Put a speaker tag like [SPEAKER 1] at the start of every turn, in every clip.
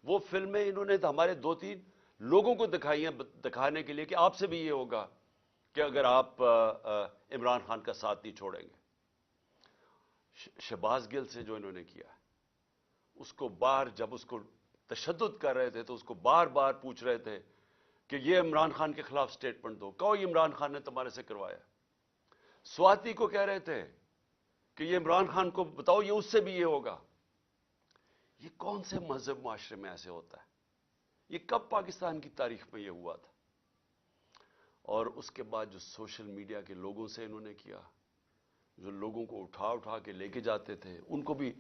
[SPEAKER 1] وہ فلمیں انہوں نے ہمارے 2-3 لوگوں کو دکھائی ہیں دکھانے کے لیے کہ آپ سے بھی یہ ہوگا کہ اگر آپ عمران خان کا ساتھ نہیں چھوڑیں گے. شہباز گل سے جو انہوں نے کیا اس کو جب اس کو تشدد کر رہے تھے تو اس کو بار بار پوچھ رہے تھے کہ یہ عمران خان کے خلاف سٹیٹمنٹ دو. کہو یہ عمران خان نے تمہارے سے کروایا. سواتی کو کہہ رہے تھے کہ یہ عمران خان کو بتاؤ یہ اس سے بھی یہ ہوگا. یہ کون سے مذہب معاشرے میں ایسے ہوتا ہے؟ یہ کب پاکستان کی تاریخ میں یہ ہوا تھا؟ اور اس کے بعد جو سوشل میڈیا کے لوگوں سے انہوں نے کیا، جو لوگوں کو اٹھا اٹھا کے لے کے جاتے تھے، ان کو بھی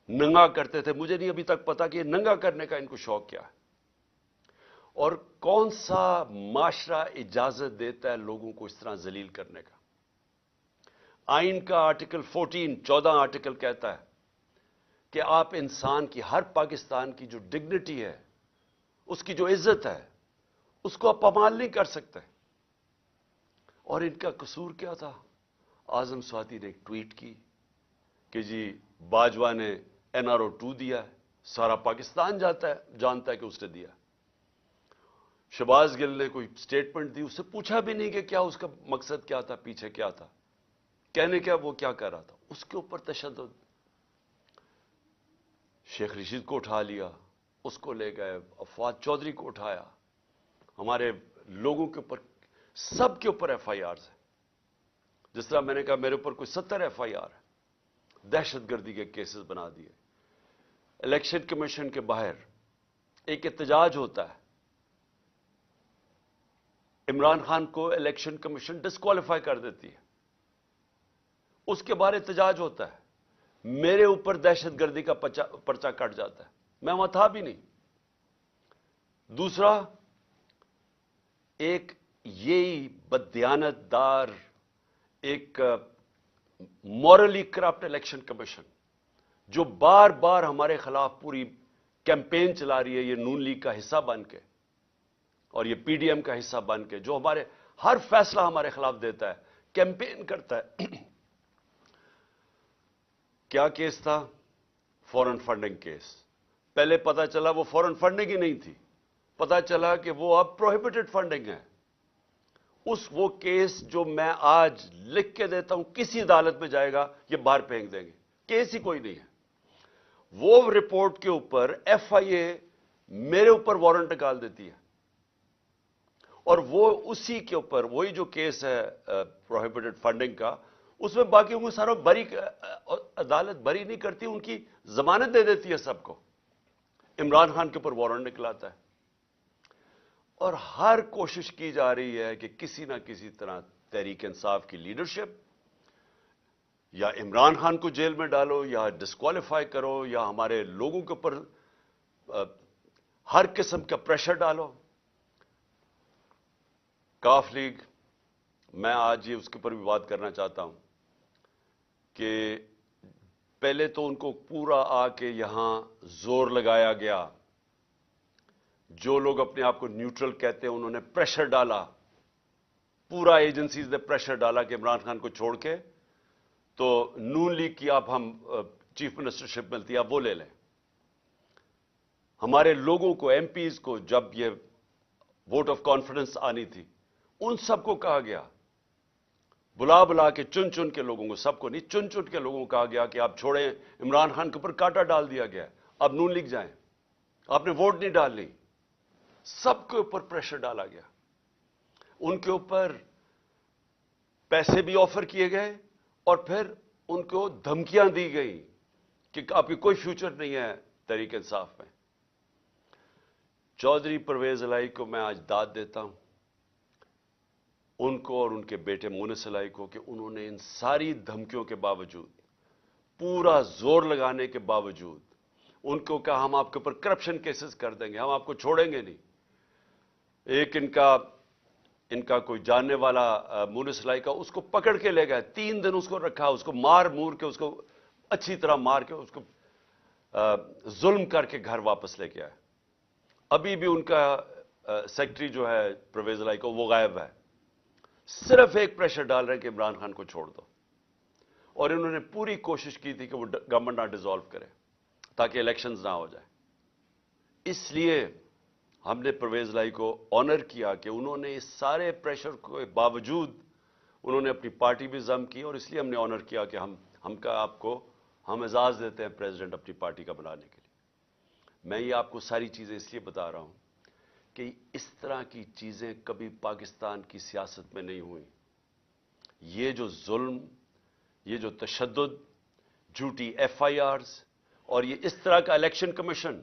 [SPEAKER 1] ننگا کرتے تھے. مجھے نہیں ابھی تک پتا کہ یہ ننگا کرنے کا ان کو شوق کیا ہے، اور کون سا معاشرہ اجازت دیتا ہے لوگوں کو اس طرح ذلیل کرنے کا. آئین کا آرٹیکل 14 آرٹیکل کہتا ہے کہ آپ انسان کی، ہر پاکستان کی جو ڈگنیٹی ہے، اس کی جو عزت ہے، اس کو آپ پامال نہیں کر سکتے. اور ان کا قصور کیا تھا؟ اعظم سواتی نے ایک ٹویٹ کی کہ جی باجوہ نے NRO 2 دیا ہے، سارا پاکستان جانتا ہے کہ اس نے دیا. شہباز گل نے کوئی سٹیٹمنٹ دی، اس سے پوچھا بھی نہیں کہ کیا اس کا مقصد کیا تھا، پیچھے کیا تھا، کہنے کیا وہ کیا کر رہا تھا. اس کے اوپر تشدد. شیخ رشید کو اٹھا لیا، اس کو لے گئے. فواد چودھری کو اٹھایا. ہمارے لوگوں کے اوپر، سب کے اوپر FIRs ہیں. جس طرح میں نے کہا میرے اوپر کوئی 70 FIR ہے، دہشت گردی کے کیسز بنا دیے. الیکشن کمیشن کے باہر ایک احتجاج ہوتا ہے، عمران خان کو الیکشن کمیشن ڈسکوالیفائی کر دیتی ہے، اس کے بعد احتجاج ہوتا ہے، میرے اوپر دہشت گردی کا پرچہ کٹ جاتا ہے، میں وہاں تھا بھی نہیں. دوسرا، ایک یہی بددیانت دار، ایک مورلی کرپٹ الیکشن کمیشن جو بار بار ہمارے خلاف پوری کیمپین چلا رہی ہے، یہ نون لیگ کا حصہ بن کے اور یہ PDM کا حصہ بن کے، جو ہمارے ہر فیصلہ ہمارے خلاف دیتا ہے، کیمپین کرتا ہے. کیا کیس تھا؟ فورن فنڈنگ کیس. پہلے پتا چلا وہ فورن فنڈنگ ہی نہیں تھی، پتا چلا کہ وہ اب پروہیبٹڈ فنڈنگ ہے. وہ کیس جو میں آج لکھ کے دیتا ہوں، کسی عدالت میں جائے گا یہ باہر پھینک دیں گے، کیس ہی کوئی نہیں ہے. وہ رپورٹ کے اوپر FIA میرے اوپر وارنٹ نکال دیتی ہے، اور وہ اسی کے اوپر وہی جو کیس ہے پروہیبٹڈ فنڈنگ کا، اس میں باقی وہ سارا عدالت بری نہیں کرتی، ان کی ضمانت دے دیتی ہے سب کو. عمران خان کے اوپر وارنٹ نکلاتا ہے. اور ہر کوشش کی جا رہی ہے کہ کسی نہ کسی طرح تحریک انصاف کی لیڈرشپ یا عمران خان کو جیل میں ڈالو، یا ڈسکوالیفائی کرو، یا ہمارے لوگوں کے اوپر ہر قسم کا پریشر ڈالو. کاف لیگ، میں آج یہ اس کے اوپر بھی بات کرنا چاہتا ہوں کہ پہلے تو ان کو پورا آ کے یہاں زور لگایا گیا. جو لوگ اپنے آپ کو نیوٹرل کہتے ہیں انہوں نے پریشر ڈالا، پورا ایجنسیز نے پریشر ڈالا کہ عمران خان کو چھوڑ کے تو نون لیگ کی آپ ہم چیف منسٹرشپ ملتی ہے، آپ وہ لے لیں. ہمارے لوگوں کو، MPs کو، جب یہ ووٹ آف کانفیڈنس آنی تھی، ان سب کو کہا گیا، بلا کے چن کے لوگوں کو، سب کو نہیں، چن کے لوگوں کو کہا گیا کہ آپ چھوڑیں. عمران خان کے اوپر کانٹا ڈال دیا گیا، اب نون لیگ جائیں، آپ نے ووٹ نہیں ڈالنی. سب کے اوپر پریشر ڈالا گیا. ان کے اوپر پیسے بھی آفر کیے گئے، اور پھر ان کو دھمکیاں دی گئی کہ آپ کی کوئی فیوچر نہیں ہے تحریک انصاف میں. چودھری پرویز الہی کو میں آج داد دیتا ہوں، ان کو اور ان کے بیٹے مونس الہی کو، کہ انہوں نے ان ساری دھمکیوں کے باوجود، پورا زور لگانے کے باوجود، ان کو کہا ہم آپ کے اوپر کرپشن کیسز کر دیں گے، ہم آپ کو چھوڑیں گے نہیں. ایک ان کا کوئی جاننے والا مونس الہی کا، اس کو پکڑ کے لے گئے، 3 دن اس کو رکھا، اس کو مار مور کے، اس کو اچھی طرح مار کے، اس کو ظلم کر کے گھر واپس لے کے آئے. ابھی بھی ان کا سیکرٹری جو ہے پرویز الہی کو، وہ غائب ہے. صرف ایک پریشر ڈال رہے ہیں کہ عمران خان کو چھوڑ دو. اور انہوں نے پوری کوشش کی تھی کہ وہ گورنمنٹ نہ ڈیزالو کرے تاکہ الیکشنز نہ ہو جائے. اس لیے ہم نے پرویز لائی کو آنر کیا کہ انہوں نے اس سارے پریشر کے باوجود انہوں نے اپنی پارٹی بھی ضم کی، اور اس لیے ہم نے آنر کیا کہ ہم اعزاز دیتے ہیں پریزیڈنٹ اپنی پارٹی کا بنانے کے لیے۔ میں یہ آپ کو ساری چیزیں اس لیے بتا رہا ہوں کہ اس طرح کی چیزیں کبھی پاکستان کی سیاست میں نہیں ہوئیں۔ یہ جو ظلم، یہ جو تشدد، جھوٹی ایف آئی آرز، اور یہ اس طرح کا الیکشن کمیشن،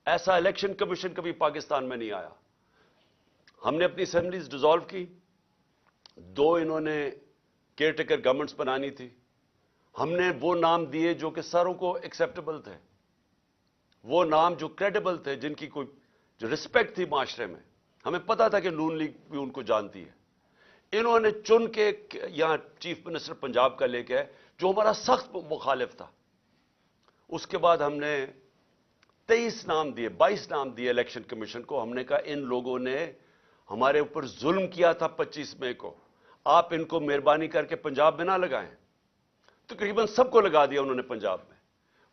[SPEAKER 1] ایسا الیکشن کمیشن کبھی پاکستان میں نہیں آیا۔ ہم نے اپنی اسمبلیز ڈیزالو کی، 2 انہوں نے کیئر ٹیکر گورنمنٹس بنانی تھی، ہم نے وہ نام دیے جو کہ ساروں کو ایکسیپٹیبل تھے، وہ نام جو کریڈیبل تھے، جن کی کوئی جو رسپیکٹ تھی معاشرے میں۔ ہمیں پتا تھا کہ نون لیگ بھی ان کو جانتی ہے۔ انہوں نے چن کے یہاں چیف منسٹر پنجاب کا لے کے آئے جو ہمارا سخت مخالف تھا۔ اس کے بعد ہم نے 23 نام دیے، 22 نام دیے الیکشن کمیشن کو۔ ہم نے کہا ان لوگوں نے ہمارے اوپر ظلم کیا تھا 25 مئی کو، آپ ان کو مہربانی کر کے پنجاب میں نہ لگائیں۔ تقریباً سب کو لگا دیا انہوں نے پنجاب میں۔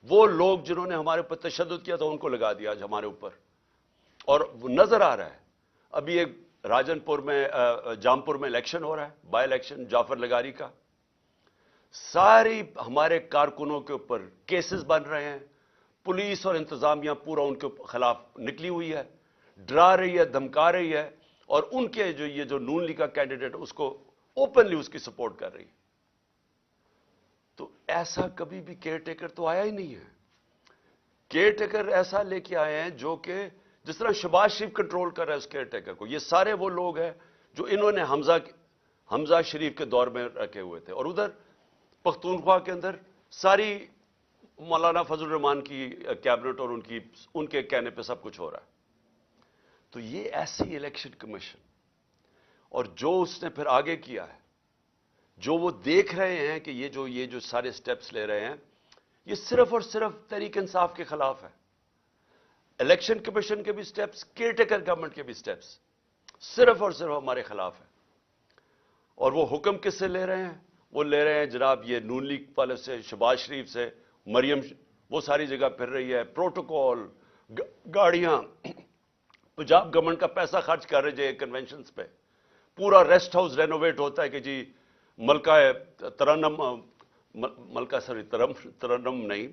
[SPEAKER 1] وہ لوگ جنہوں نے ہمارے اوپر تشدد کیا تھا ان کو لگا دیا آج ہمارے اوپر، اور وہ نظر آ رہا ہے۔ ابھی ایک راجن پور میں جامپور میں الیکشن ہو رہا ہے، بائی الیکشن جعفر لگاری کا، ساری ہمارے کارکنوں کے اوپر کیسز بن رہے ہیں، پولیس اور انتظامیہ پورا ان کے خلاف نکلی ہوئی ہے، ڈرا رہی ہے، دھمکا رہی ہے، اور ان کے یہ جو نون لیگ کا کینڈیڈیٹ اس کو اوپنلی اس کی سپورٹ کر رہی ہے۔ تو ایسا کبھی بھی کیئر ٹیکر تو آیا ہی نہیں ہے۔ کیئر ٹیکر ایسا لے کے آئے ہیں جو کہ جس طرح شہباز شریف کنٹرول کر رہا ہے اس کیئر ٹیکر کو۔ یہ سارے وہ لوگ ہیں جو انہوں نے حمزہ شریف کے دور میں رکھے ہوئے تھے، اور ادھر پختونخوا کے اندر ساری مولانا فضل الرحمان کی کیبنٹ اور ان کے کہنے پہ سب کچھ ہو رہا ہے۔ تو یہ ایسی الیکشن کمیشن، اور جو اس نے پھر آگے کیا ہے، جو وہ دیکھ رہے ہیں کہ یہ جو سارے سٹیپس لے رہے ہیں، یہ صرف اور صرف تحریک انصاف کے خلاف ہے۔ الیکشن کمیشن کے بھی سٹیپس، کیئر ٹیکر گورنمنٹ کے بھی سٹیپس صرف اور صرف ہمارے خلاف ہے۔ اور وہ حکم کس سے لے رہے ہیں؟ وہ لے رہے ہیں جناب یہ نون لیگ والے سے، شہباز شریف سے، مریم وہ ساری جگہ پھر رہی ہے، پروٹوکول، گاڑیاں، پنجاب گورنمنٹ کا پیسہ خرچ کر رہے ہیں کنونشنز پہ، پورا ریسٹ ہاؤس رینوویٹ ہوتا ہے کہ جی ترنم نہیں،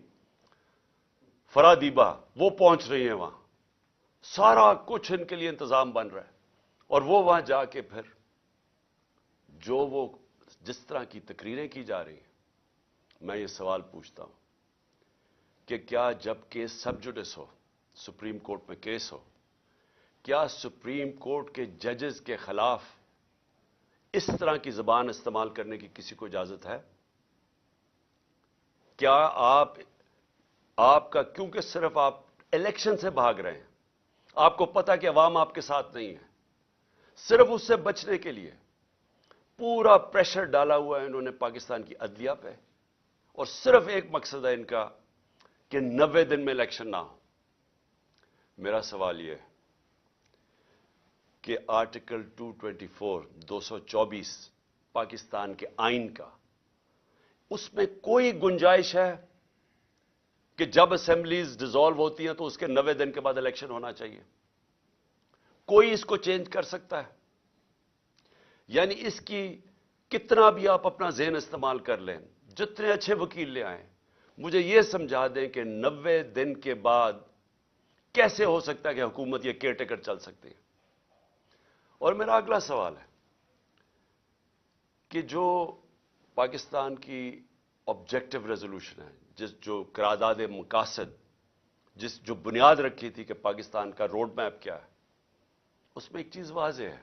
[SPEAKER 1] فرادیبہ وہ پہنچ رہی ہیں وہاں، سارا کچھ ان کے لیے انتظام بن رہا ہے، اور وہ وہاں جا کے پھر وہ جس طرح کی تقریریں کی جا رہی ہیں۔ میں یہ سوال پوچھتا ہوں کہ کیا جب کیس سب جوڈس ہو، سپریم کورٹ میں کیس ہو، کیا سپریم کورٹ کے ججز کے خلاف اس طرح کی زبان استعمال کرنے کی کسی کو اجازت ہے؟ کیا آپ کا، کیونکہ صرف آپ الیکشن سے بھاگ رہے ہیں، آپ کو پتا کہ عوام آپ کے ساتھ نہیں ہے، صرف اس سے بچنے کے لیے پورا پریشر ڈالا ہوا ہے انہوں نے پاکستان کی عدلیہ پہ، اور صرف ایک مقصد ہے ان کا کہ 90 دن میں الیکشن نہ ہو۔ میرا سوال یہ ہے کہ آرٹیکل 224 پاکستان کے آئین کا، اس میں کوئی گنجائش ہے کہ جب اسمبلیز ڈیزالو ہوتی ہیں تو اس کے 90 دن کے بعد الیکشن ہونا چاہیے؟ کوئی اس کو چینج کر سکتا ہے؟ یعنی اس کی کتنا بھی آپ اپنا ذہن استعمال کر لیں، جتنے اچھے وکیل لے آئیں، مجھے یہ سمجھا دیں کہ 90 دن کے بعد کیسے ہو سکتا ہے کہ حکومت یہ کیئر ٹیکر چل سکتی ہے؟ اور میرا اگلا سوال ہے کہ جو پاکستان کی آبجیکٹو ریزولوشن ہے، جو قرارداد مقاصد، جو بنیاد رکھی تھی کہ پاکستان کا روڈ میپ کیا ہے، اس میں ایک چیز واضح ہے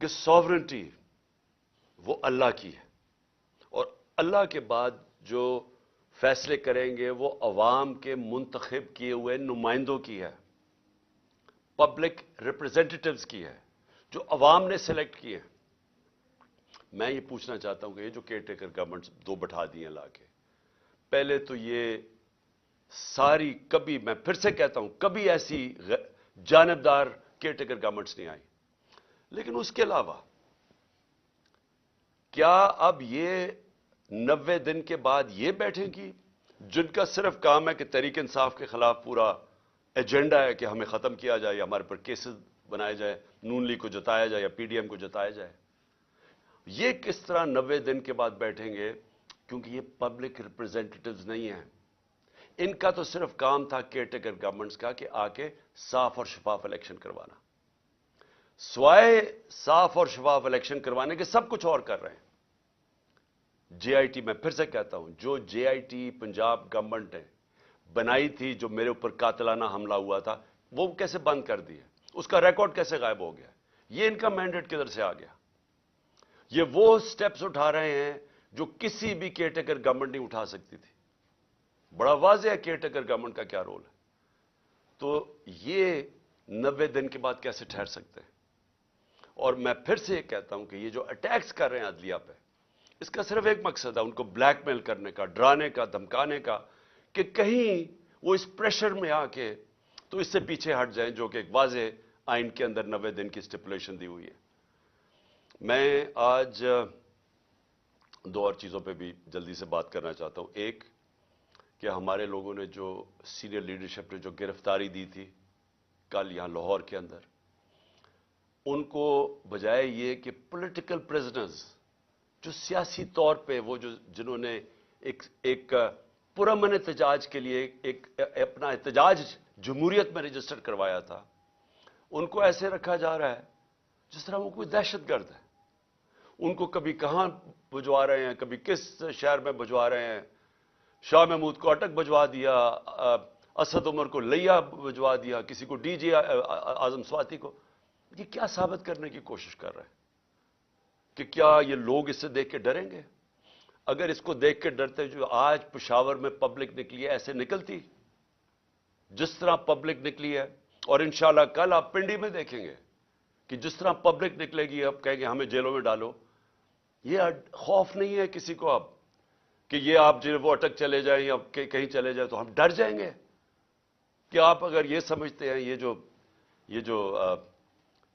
[SPEAKER 1] کہ سوورنٹی وہ اللہ کی ہے، اور اللہ کے بعد جو فیصلے کریں گے وہ عوام کے منتخب کیے ہوئے نمائندوں کی ہے، پبلک ریپرزینٹیٹیوز کی ہے، جو عوام نے سلیکٹ کیے۔ میں یہ پوچھنا چاہتا ہوں کہ یہ جو کیئر ٹیکر گورنمنٹس 2 بٹھا دی ہیں لا کے، پہلے تو یہ ساری، کبھی میں پھر سے کہتا ہوں، کبھی ایسی جانبدار کیئر ٹیکر گورنمنٹس نہیں آئی، لیکن اس کے علاوہ کیا اب یہ 90 دن کے بعد یہ بیٹھیں گی جن کا صرف کام ہے کہ تحریک انصاف کے خلاف پورا ایجنڈا ہے کہ ہمیں ختم کیا جائے یا ہمارے پر کیسز بنائے جائے, نون لیگ کو جتایا جائے یا پی ڈی ایم کو جتایا جائے. یہ کس طرح 90 دن کے بعد بیٹھیں گے؟ کیونکہ یہ پبلک ریپرزینٹیٹیوز نہیں ہیں. ان کا تو صرف کام تھا کیئر ٹیکر گورنمنٹس کا کہ آ کے صاف اور شفاف الیکشن کروانا. سوائے صاف اور شفاف الیکشن کروانے کے سب کچھ اور کر رہے ہیں. جے آئی ٹی, میں پھر سے کہتا ہوں, جو جے آئی ٹی پنجاب گورنمنٹ نے بنائی تھی, جو میرے اوپر قاتلانہ حملہ ہوا تھا, وہ کیسے بند کر دی ہے؟ اس کا ریکارڈ کیسے غائب ہو گیا؟ یہ ان کا مینڈیٹ کدھر سے آ گیا؟ یہ وہ سٹیپس اٹھا رہے ہیں جو کسی بھی کیئر ٹیکر گورنمنٹ نہیں اٹھا سکتی تھی. بڑا واضح ہے کیئر ٹیکر گورنمنٹ کا کیا رول ہے. تو یہ 90 دن کے بعد کیسے ٹھہر سکتے ہیں؟ اور میں پھر سے یہ کہتا ہوں کہ یہ جو اٹیکس کر رہے ہیں عدلیہ پہ, اس کا صرف ایک مقصد ہے, ان کو بلیک میل کرنے کا, ڈرانے کا, دھمکانے کا, کہ کہیں وہ اس پریشر میں آ کے تو اس سے پیچھے ہٹ جائیں, جو کہ ایک واضح آئین کے اندر 90 دن کی اسٹیپولیشن دی ہوئی ہے. میں آج دو اور چیزوں پہ بھی جلدی سے بات کرنا چاہتا ہوں. ایک کہ ہمارے لوگوں نے جو سینئر لیڈرشپ نے جو گرفتاری دی تھی کل یہاں لاہور کے اندر, ان کو بجائے یہ کہ پولیٹیکل پریزنرز, جو سیاسی طور پہ وہ جنہوں نے ایک پرامن احتجاج کے لیے ایک اپنا احتجاج جمہوریت میں رجسٹر کروایا تھا, ان کو ایسے رکھا جا رہا ہے جس طرح وہ کوئی دہشت گرد ہے. ان کو کبھی کہاں بھجوا رہے ہیں, کبھی کس شہر میں بھجوا رہے ہیں. شاہ محمود کو اٹک بھجوا دیا, اسد عمر کو لیا بھجوا دیا, کسی کو ڈی جی اعظم سواتی کو. یہ کیا ثابت کرنے کی کوشش کر رہے ہیں کہ کیا یہ لوگ اس سے دیکھ کے ڈریں گے؟ اگر اس کو دیکھ کے ڈرتے, جو آج پشاور میں پبلک نکلی ہے ایسے نکلتی جس طرح پبلک نکلی ہے. اور انشاءاللہ کل آپ پنڈی میں دیکھیں گے کہ جس طرح پبلک نکلے گی, اب کہیں گے ہمیں جیلوں میں ڈالو. یہ خوف نہیں ہے کسی کو اب کہ یہ آپ جو وہ اٹک چلے جائیں یا کہیں چلے جائیں تو ہم ڈر جائیں گے. کہ آپ اگر یہ سمجھتے ہیں یہ جو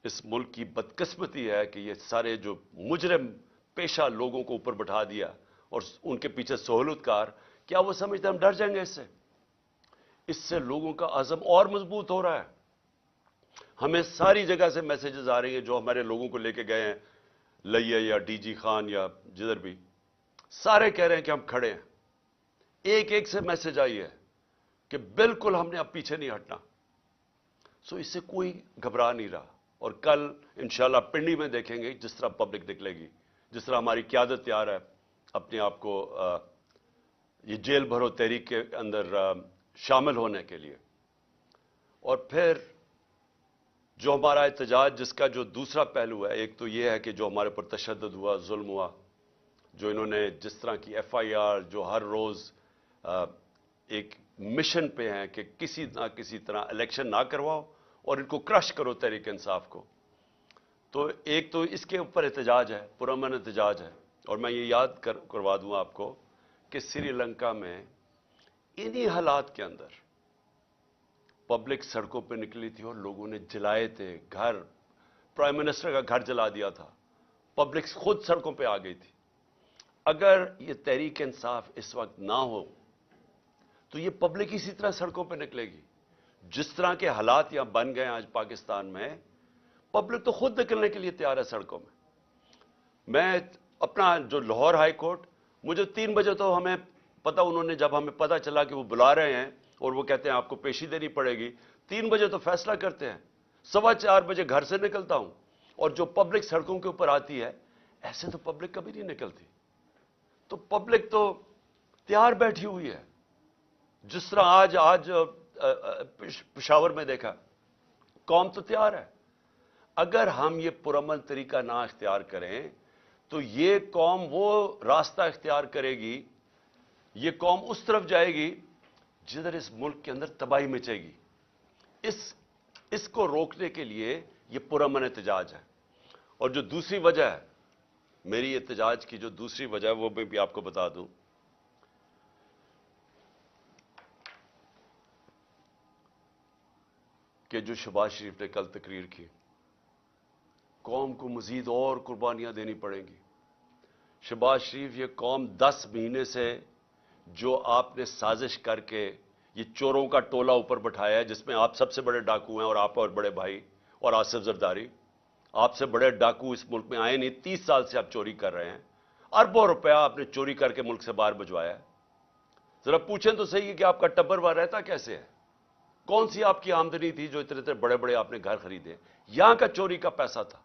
[SPEAKER 1] اس ملک کی بدقسمتی ہے کہ یہ سارے جو مجرم پیشہ لوگوں کو اوپر بٹھا دیا اور ان کے پیچھے سہولت کار, کیا وہ سمجھتے ہیں ہم ڈر جائیں گے اس سے؟ اس سے لوگوں کا عزم اور مضبوط ہو رہا ہے. ہمیں ساری جگہ سے میسیجز آ رہی ہیں جو ہمارے لوگوں کو لے کے گئے ہیں لئیے یا ڈی جی خان یا جدھر بھی, سارے کہہ رہے ہیں کہ ہم کھڑے ہیں. ایک ایک سے میسج آئی ہے کہ بالکل ہم نے اب پیچھے نہیں ہٹنا. سو اس سے کوئی گھبرا نہیں رہا. اور کل انشاءاللہ پنڈی میں دیکھیں گے جس طرح پبلک نکلے گی, جس طرح ہماری قیادت تیار ہے اپنے آپ کو یہ جیل بھرو تحریک کے اندر شامل ہونے کے لیے. اور پھر جو ہمارا احتجاج جس کا جو دوسرا پہلو ہے, ایک تو یہ ہے کہ جو ہمارے پر تشدد ہوا, ظلم ہوا, جو انہوں نے جس طرح کی ایف آئی آر, جو ہر روز ایک مشن پہ ہیں کہ کسی نہ کسی طرح الیکشن نہ کرواؤ اور ان کو کرش کرو تحریک انصاف کو. تو ایک تو اس کے اوپر احتجاج ہے, پرامن احتجاج ہے. اور میں یہ یاد کروا دوں آپ کو کہ سری لنکا میں انہی حالات کے اندر پبلک سڑکوں پہ نکلی تھی اور لوگوں نے جلائے تھے گھر, پرائم منسٹر کا گھر جلا دیا تھا, پبلک خود سڑکوں پہ آ گئی تھی. اگر یہ تحریک انصاف اس وقت نہ ہو تو یہ پبلک اسی طرح سڑکوں پہ نکلے گی. جس طرح کے حالات یہاں بن گئے آج پاکستان میں, پبلک تو خود نکلنے کے لیے تیار ہے سڑکوں میں. میں اپنا جو لاہور ہائی کورٹ, مجھے 3 بجے تو ہمیں پتا, انہوں نے جب ہمیں پتا چلا کہ وہ بلا رہے ہیں اور وہ کہتے ہیں آپ کو پیشی دینی پڑے گی, 3 بجے تو فیصلہ کرتے ہیں. 4:15 بجے گھر سے نکلتا ہوں اور جو پبلک سڑکوں کے اوپر آتی ہے, ایسے تو پبلک کبھی نہیں نکلتی. تو پبلک تو تیار بیٹھی ہوئی ہے. جس طرح آج پشاور میں دیکھا, قوم تو تیار ہے. اگر ہم یہ پرامن طریقہ نہ اختیار کریں تو یہ قوم وہ راستہ اختیار کرے گی, یہ قوم اس طرف جائے گی جدھر اس ملک کے اندر تباہی مچے گی. اس کو روکنے کے لیے یہ پرامن احتجاج ہے. اور جو دوسری وجہ ہے میری احتجاج کی, جو دوسری وجہ ہے وہ میں بھی آپ کو بتا دوں کہ جو شہباز شریف نے کل تقریر کی, قوم کو مزید اور قربانیاں دینی پڑیں گی. شہباز شریف, یہ قوم 10 مہینے سے جو آپ نے سازش کر کے یہ چوروں کا ٹولہ اوپر بٹھایا ہے جس میں آپ سب سے بڑے ڈاکو ہیں اور آپ اور بڑے بھائی اور آصف زرداری. آپ سے بڑے ڈاکو اس ملک میں آئے نہیں. 30 سال سے آپ چوری کر رہے ہیں. اربوں روپیہ آپ نے چوری کر کے ملک سے باہر بھجوایا ہے. ذرا پوچھیں تو صحیح ہے کہ آپ کا ٹبر وہاں رہتا کیسے ہے؟ کون سی آپ کی آمدنی تھی جو اتنے اتنے بڑے بڑے آپ نے گھر خریدے؟ یہاں کا چوری کا پیسہ تھا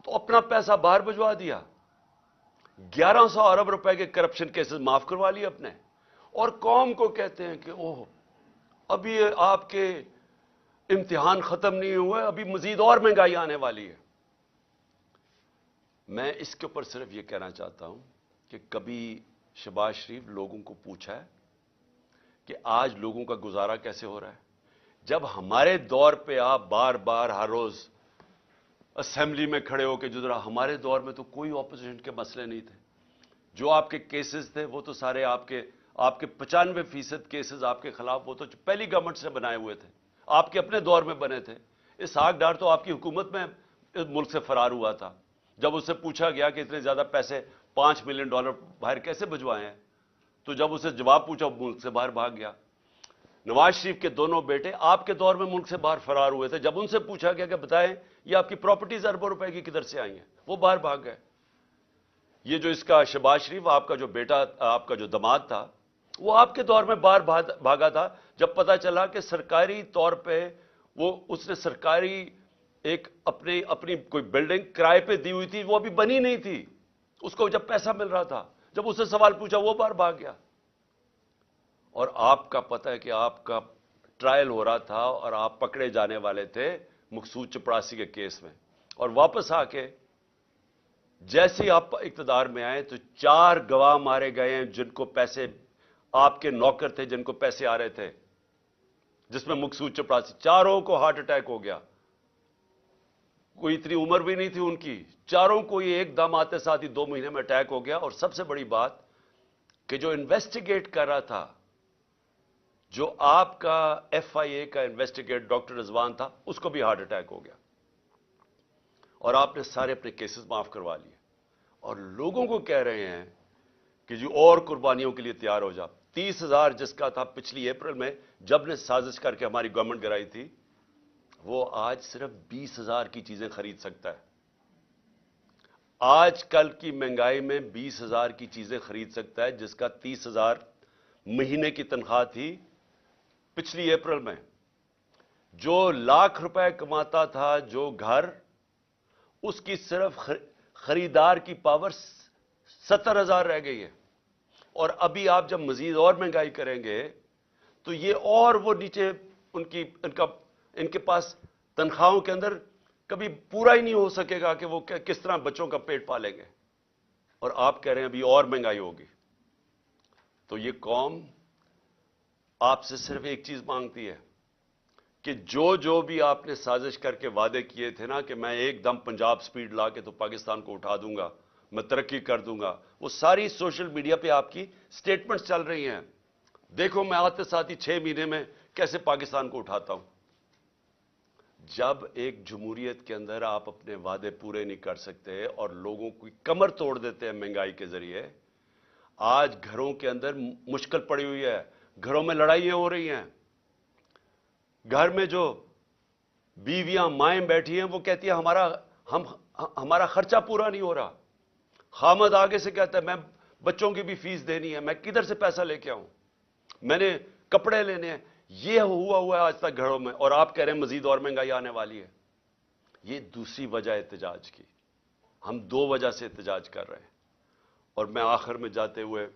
[SPEAKER 1] تو اپنا پیسہ باہر بھجوا دیا. 1100 ارب روپے کے کرپشن کیسز معاف کروا لیے اپنے, اور قوم کو کہتے ہیں کہ اوہ ابھی آپ کے امتحان ختم نہیں ہوئے, ابھی مزید اور مہنگائی آنے والی ہے. میں اس کے اوپر صرف یہ کہنا چاہتا ہوں کہ کبھی شہباز شریف لوگوں کو پوچھا ہے کہ آج لوگوں کا گزارا کیسے ہو رہا ہے؟ جب ہمارے دور پہ آپ بار بار ہر روز اسمبلی میں کھڑے ہو کے جدرا, ہمارے دور میں تو کوئی اپوزیشن کے مسئلے نہیں تھے. جو آپ کے کیسز تھے وہ تو سارے آپ کے 95% کیسز آپ کے خلاف وہ تو پہلی گورنمنٹ سے بنائے ہوئے تھے, آپ کے اپنے دور میں بنے تھے. اسحاق ڈار تو آپ کی حکومت میں ملک سے فرار ہوا تھا. جب اس سے پوچھا گیا کہ اتنے زیادہ پیسے $5 ملین باہر کیسے بھجوائے ہیں, تو جب اسے جواب پوچھا ملک سے باہر بھاگ گیا. نواز شریف کے دونوں بیٹے آپ کے دور میں ملک سے باہر فرار ہوئے تھے. جب ان سے پوچھا گیا کہ بتائیں یہ آپ کی پراپرٹیز اربوں روپے کی کدھر سے آئی ہیں, وہ باہر بھاگ گئے. یہ جو اس کا شہباز شریف آپ کا جو بیٹا, آپ کا جو داماد تھا, وہ آپ کے دور میں باہر بھاگا تھا جب پتا چلا کہ سرکاری طور پہ اس نے سرکاری ایک اپنی کوئی بلڈنگ کرائے پہ دی ہوئی تھی, وہ ابھی بنی نہیں تھی, اس کو جب پیسہ مل رہا تھا, جب اس سے سوال پوچھا وہ باہر بھاگ گیا. اور آپ کا پتہ ہے کہ آپ کا ٹرائل ہو رہا تھا اور آپ پکڑے جانے والے تھے مقصود چپڑاسی کے کیس میں, اور واپس آ کے جیسے آپ اقتدار میں آئے تو 4 گواہ مارے گئے ہیں جن کو پیسے, آپ کے نوکر تھے جن کو پیسے آ رہے تھے, جس میں مقصود چپڑاسی, چاروں کو ہارٹ اٹیک ہو گیا. کوئی اتنی عمر بھی نہیں تھی ان کی, چاروں کو یہ ایک دم آتے ساتھ ہی 2 مہینے میں اٹیک ہو گیا. اور سب سے بڑی بات کہ جو انویسٹیگیٹ کر رہا تھا, جو آپ کا FIA کا انویسٹیگیٹ ڈاکٹر رضوان تھا, اس کو بھی ہارٹ اٹیک ہو گیا. اور آپ نے سارے اپنے کیسز معاف کروا لیے, اور لوگوں کو کہہ رہے ہیں کہ جو اور قربانیوں کے لیے تیار ہو جا. 30,000 جس کا تھا پچھلی اپریل میں جب نے سازش کر کے ہماری گورنمنٹ گرائی تھی, وہ آج صرف 20,000 کی چیزیں خرید سکتا ہے. آج کل کی مہنگائی میں 20,000 کی چیزیں خرید سکتا ہے جس کا 30,000 مہینے کی تنخواہ تھی پچھلی اپریل میں. جو لاکھ روپے کماتا تھا جو گھر, اس کی صرف خریدار کی پاور 70,000 رہ گئی ہے. اور ابھی آپ جب مزید اور مہنگائی کریں گے تو یہ اور وہ نیچے ان کے پاس تنخواہوں کے اندر کبھی پورا ہی نہیں ہو سکے گا کہ وہ کس طرح بچوں کا پیٹ پالیں گے. اور آپ کہہ رہے ہیں ابھی اور مہنگائی ہوگی. تو یہ قوم آپ سے صرف ایک چیز مانگتی ہے کہ جو بھی آپ نے سازش کر کے وعدے کیے تھے نا کہ میں ایک دم پنجاب سپیڈ لا کے تو پاکستان کو اٹھا دوں گا, میں ترقی کر دوں گا, وہ ساری سوشل میڈیا پہ آپ کی سٹیٹمنٹس چل رہی ہیں. دیکھو میں آتے ساتھ ہی 6 مہینے میں کیسے پاکستان کو اٹھاتا ہوں. جب ایک جمہوریت کے اندر آپ اپنے وعدے پورے نہیں کر سکتے اور لوگوں کی کمر توڑ دیتے ہیں مہنگائی کے ذریعے, آج گھروں کے اندر مشکل پڑی ہوئی ہے, گھروں میں لڑائیاں ہو رہی ہیں. گھر میں جو بیویاں مائیں بیٹھی ہیں وہ کہتی ہیں ہمارا خرچہ پورا نہیں ہو رہا. خامد آگے سے کہتا ہے میں بچوں کی بھی فیس دینی ہے, میں کدھر سے پیسہ لے کے آؤں, میں نے کپڑے لینے ہیں. یہ ہوا ہے آج تک گھروں میں, اور آپ کہہ رہے ہیں مزید اور مہنگائی آنے والی ہے. یہ دوسری وجہ احتجاج کی. ہم 2 وجہ سے احتجاج کر رہے ہیں. اور میں آخر میں جاتے ہوئے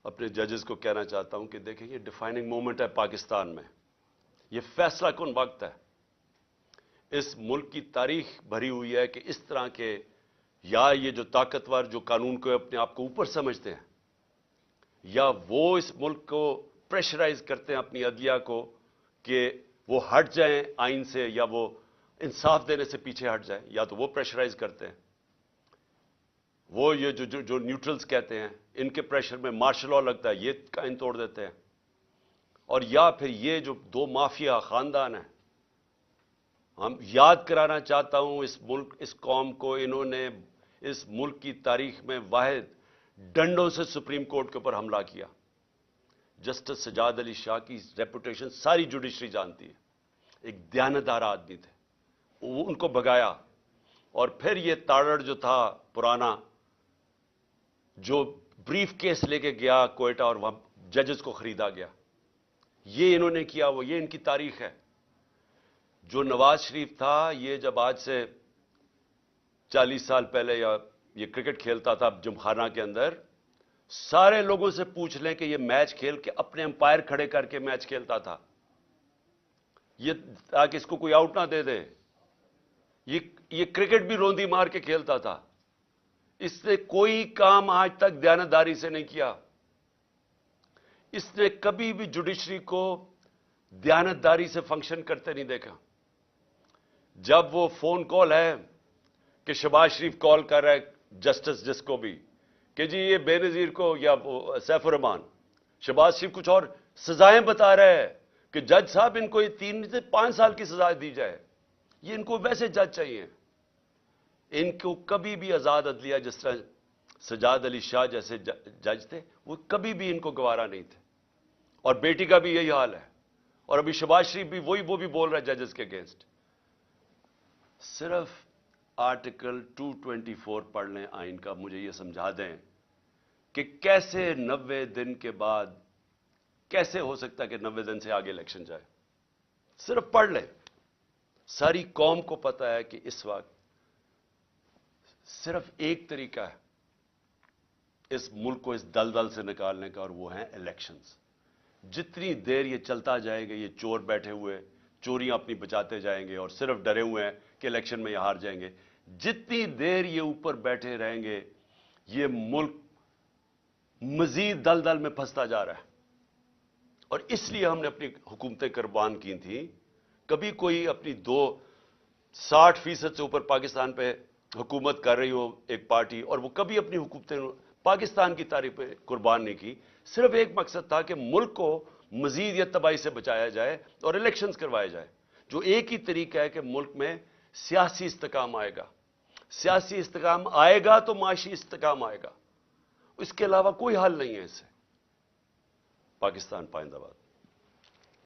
[SPEAKER 1] اپنے ججز کو کہنا چاہتا ہوں کہ دیکھیں یہ ڈیفائننگ مومنٹ ہے پاکستان میں, یہ فیصلہ کن وقت ہے. اس ملک کی تاریخ بھری ہوئی ہے کہ اس طرح کے یا یہ جو طاقتور جو قانون کو اپنے آپ کو اوپر سمجھتے ہیں, یا وہ اس ملک کو پریشرائز کرتے ہیں اپنی عدلیہ کو کہ وہ ہٹ جائیں آئین سے, یا وہ انصاف دینے سے پیچھے ہٹ جائیں, یا تو وہ پریشرائز کرتے ہیں. وہ یہ جو نیوٹرلز کہتے ہیں ان کے پریشر میں مارشل لا لگتا ہے, یہ قائم توڑ دیتے ہیں. اور یا پھر یہ جو 2 مافیا خاندان ہیں, ہم یاد کرانا چاہتا ہوں اس ملک اس قوم کو, انہوں نے اس ملک کی تاریخ میں واحد ڈنڈوں سے سپریم کورٹ کے اوپر حملہ کیا. جسٹس سجاد علی شاہ کی ریپوٹیشن ساری جوڈیشری جانتی ہے. ایک دیانتدار آدمی تھے, ان کو بھگایا. اور پھر یہ تاڑڑ جو تھا پرانا, جو بریف کیس لے کے گیا کوئٹہ اور وہاں ججز کو خریدا گیا, یہ انہوں نے کیا. وہ یہ ان کی تاریخ ہے. جو نواز شریف تھا, یہ جب آج سے 40 سال پہلے یا یہ کرکٹ کھیلتا تھا جمخانہ کے اندر, سارے لوگوں سے پوچھ لیں کہ یہ میچ کھیل کے اپنے امپائر کھڑے کر کے میچ کھیلتا تھا, یہ تاکہ اس کو کوئی آؤٹ نہ دے دے. یہ کرکٹ بھی روندی مار کے کھیلتا تھا. اس نے کوئی کام آج تک دیانتداری سے نہیں کیا. اس نے کبھی بھی جوڈیشری کو دیانتداری سے فنکشن کرتے نہیں دیکھا. جب وہ فون کال ہے کہ شہباز شریف کال کر رہا ہے جسٹس جس کو بھی کہ جی یہ بے نظیر کو یا سیف الرحمان, شہباز شریف کچھ اور سزائیں بتا رہے ہیں کہ جج صاحب ان کو یہ 3 سے 5 سال کی سزا دی جائے. یہ ان کو ویسے جج چاہیے. ان کو کبھی بھی آزاد عدلیہ, جس طرح سجاد علی شاہ جیسے جج تھے, وہ کبھی بھی ان کو گوارا نہیں تھے. اور بیٹی کا بھی یہی حال ہے. اور ابھی شہباز شریف بھی وہ بھی بول رہا ہے ججز کے اگینسٹ. صرف آرٹیکل 224 پڑھ لیں آئین کا, مجھے یہ سمجھا دیں کہ کیسے 90 دن کے بعد کیسے ہو سکتا ہے کہ 90 دن سے آگے الیکشن جائے. صرف پڑھ لیں. ساری قوم کو پتا ہے کہ اس وقت صرف ایک طریقہ ہے اس ملک کو اس دلدل سے نکالنے کا, اور وہ ہیں الیکشنز. جتنی دیر یہ چلتا جائے گا, یہ چور بیٹھے ہوئے چوریاں اپنی بچاتے جائیں گے اور صرف ڈرے ہوئے ہیں کہ الیکشن میں یہ ہار جائیں گے, جتنی دیر یہ اوپر بیٹھے رہیں گے یہ ملک مزید دلدل میں پھنستا جا رہا ہے. اور اس لیے ہم نے اپنی حکومتیں قربان کی تھیں. کبھی کوئی اپنی 60% سے اوپر پاکستان پہ حکومت کر رہی ہو ایک پارٹی, اور وہ کبھی اپنی حکومتیں پاکستان کی تاریخ پہ قربان نہیں کی. صرف ایک مقصد تھا کہ ملک کو مزید یا تباہی سے بچایا جائے اور الیکشنز کروائے جائے, جو ایک ہی طریقہ ہے کہ ملک میں سیاسی استحکام آئے گا. سیاسی استحکام آئے گا تو معاشی استحکام آئے گا. اس کے علاوہ کوئی حل نہیں ہے اس سے. پاکستان پائندہ باد.